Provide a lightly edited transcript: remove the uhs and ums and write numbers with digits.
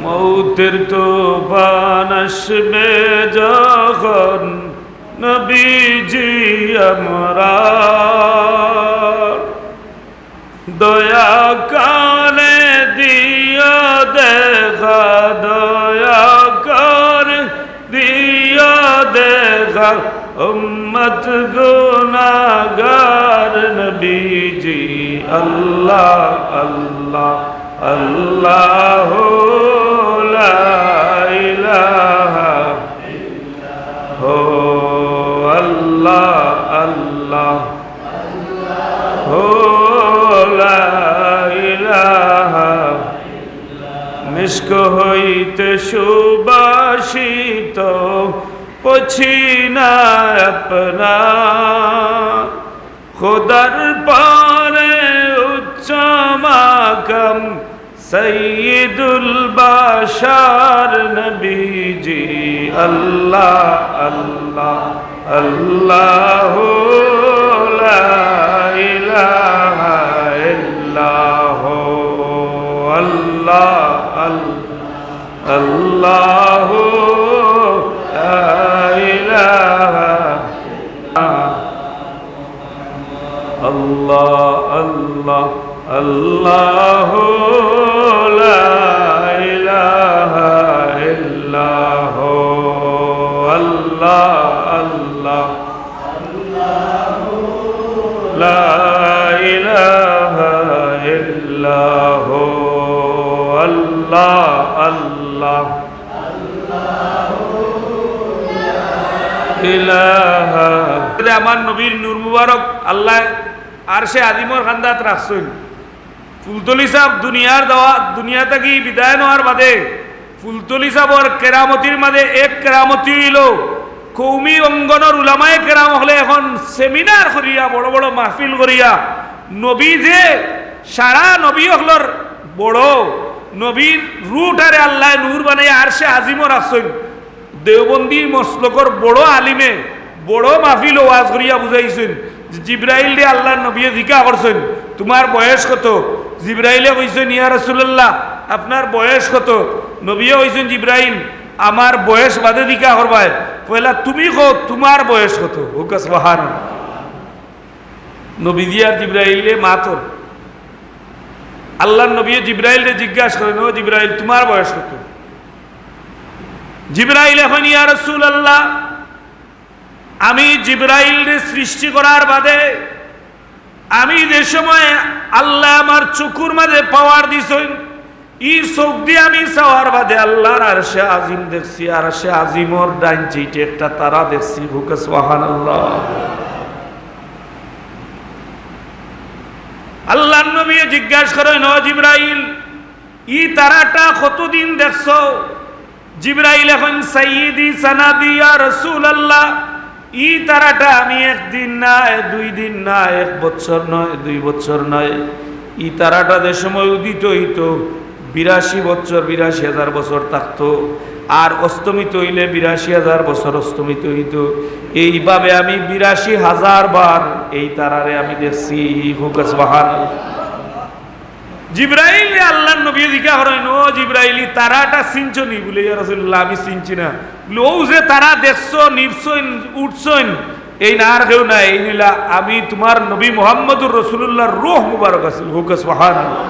মৌতের তুফান আসবে যখন নবীজি আমরা দয়া করে দিও দেখা, দয়া করে দিও দেখা উম্মত গুনাহগার নবীজি আল্লাহ আল্লাহ আল্লাহ লা ইলাহা হো আল্লাহ আল্লাহ হো লা ইলাহা মিশক হইতে সুবাসিত পছিনা আপনা খুদার পারে উচ্চ মাকাম সৈয়দুল বাশার নবীজি আল্লাহ আল্লাহ আল্লাহ লা ইলাহা ইল্লাহ আল্লাহ আল্লাহ লা ইলাহা আল্লাহ আল্লাহ আল্লাহ লা ইলাহা ইল্লাহ আল্লাহ আল্লাহ লা ইলাহা ইল্লাহ আল্লাহ আল্লাহ ইলাহা। আমার নবীর নূর মুবারক আল্লাহ আরশে আজিমর খান্দাত রাখছেন। ফুলতলি সাহেব দুনিয়ার দেওয়া দুনিয়া থেকে বিদায় নেওয়ার বাদে ফুলতলি সাহেবর কেরামতির মাঝে এক কেরামতি হইল কৌমি অঙ্গনের উলামায়ে কেরাম হলে এখন সেমিনার করিয়া বড় বড় মাহফিল করিয়া নবী যে সারা নবী হলর বড় নবীর রুটারে আল্লাহ নূর বানাই আরশে আজিমর রাখছেন। দেওবন্দি মসলকর বড় আলিমে বড় মাহফিল ওয়াজ করিয়া বুঝাইছেন। জিব্রাইল দিয়ে আল্লাহ নবী জিজ্ঞাসা করছেন তোমার বয়স কত? জিব্রাইলে কইছেন ইয়া রাসূলুল্লাহ আপনার বয়স কত? নবীও কইছেন জিব্রাইল আমার বয়স বাদে জিজ্ঞাসা করবাই, পয়লা তুমি কও তোমার বয়স কত? হুকা সুবহানাল্লাহ। নবী দিয়ার জিব্রাইলে মাতর আল্লাহ নবী জিব্রাইলে জিজ্ঞাসা করেন ও জিব্রাইল তোমার বয়স কত? জিব্রাইল এখন ইয়া রাসূলুল্লাহ আমি জিব্রাইলকে সৃষ্টি করার বাদে আমি যে সময় আল্লাহ আমার চোখের মাঝে পাওয়ার দিছেন ই চোখ দিয়ে আমি চাওয়ার বাদে আল্লাহর আরশে আজিম দেখছি। আরশে আজিমর ডাইন চিটে একটা তারা দেখছি। হুকা সুবহানাল্লাহ। আল্লাহর নবী জিজ্ঞাসা করেন ও জিব্রাইল ই তারাটা কতদিন দেখছো? জিব্রাইল এখন সাইয়্যিদি সানাদি ইয়া রাসূলুল্লাহ ই তারাটা আমি একদিন না দুই দিন না এক বছর নয় 2 বছর নয় ই তারাটা যে সময় উদিত হইত 82 বছর 82,000 বছর থাকতো আর অস্তমিত হইলে 82,000 বছর অস্তমিত হইত। এইভাবে আমি 82,000 বার এই তারারে আমি দেখছি। হুকা সুবহানাল্লাহ। জিব্রাইল আল্লাহর নবী জিজ্ঞাসা করেন ও জিব্রাইল তারাটা চিনছনি? বলে ইয়া রাসূলুল্লাহ আমি চিনছি না। বলে ও যে তারা দেখছো নিরছইন উঠছইন এই না আর কেউ না, এই নিলা আমি তোমার নবী মুহাম্মদুর রাসূলুল্লাহর রূহ মুবারক আছে। হুকা সুবহানাল্লাহ।